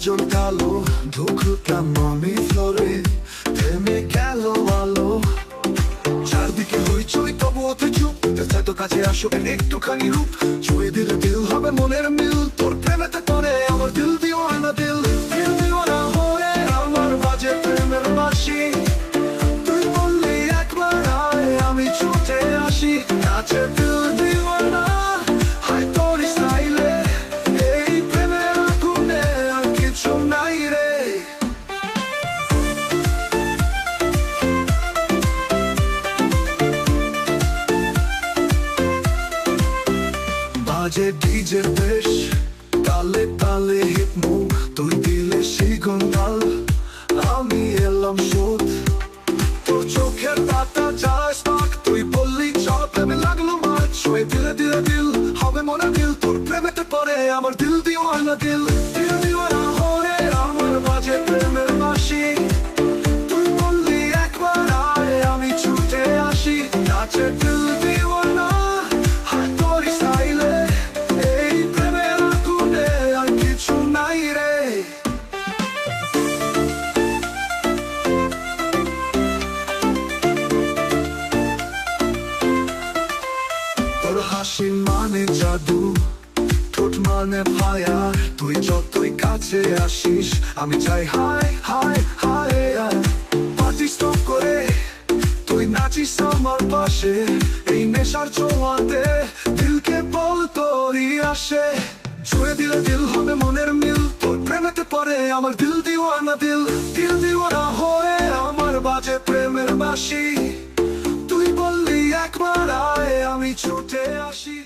কাজল কালো ধুকটা মনে ফ্লোরে থেমে গেল আলো চারদিকে হইচই তবু ওতে চুপ তো কাছে আসো একটুখানি রূপ ছুঁয়ে দিলে দিল হবে মনের মিল তোর প্রেমেতে করে আমার দিল দিওয়ানা দিল দিল দিওয়ানা হয়ে আমার বাজে প্রেমের বাঁশি তুই বললি একবার আয় আমি ছুটে আসি নাচে দিল দিওয়ানা হায় তোর স্টাইলে এই প্রেমের আগুনে আর কিছু নাই রে বাজে ডিজের বেশ তালে তালে হিপমো তুই দিলে সিগন্ধাল আমি এলাম শোধ তোর চোখের পাতা যায় স্পার্ক তুই বললি চল প্রেমে লাগলো মার ছুঁয়ে দিলে দিলে দিল হবে মনে দিল তোর প্রেমেতে পড়ে আমার দিল দিওয়ানা দিল দিল দিওয়ানা হয়ে আমার বাজে প্রেমের বাঁশি তুই বললি একবার আয় আমি ছুটে আসি নাচে দিল দিওয়ানা হায় তোর স্টাইলে এই প্রেমের আগুনে আর কিছু নাই রে তোর হাসি মানে জাদু ঠোঁট মানে ফায়ার তুই যতই কাছে আসিস আমি চাই high high high party stop করে তুই নাচিস আমার পাশে এই নেশার ছোঁয়াতে দিলকে বল তোরই আসে ছুঁয়ে দিলে দিল হবে মনের মিল তোর প্রেমেতে পড়ে আমার দিল দিওয়ানা দিল দিল দিওয়ানা হয়ে আমার বাজে প্রেমের বাঁশি তুই বললি একবার আয় আমি ছুটে আসি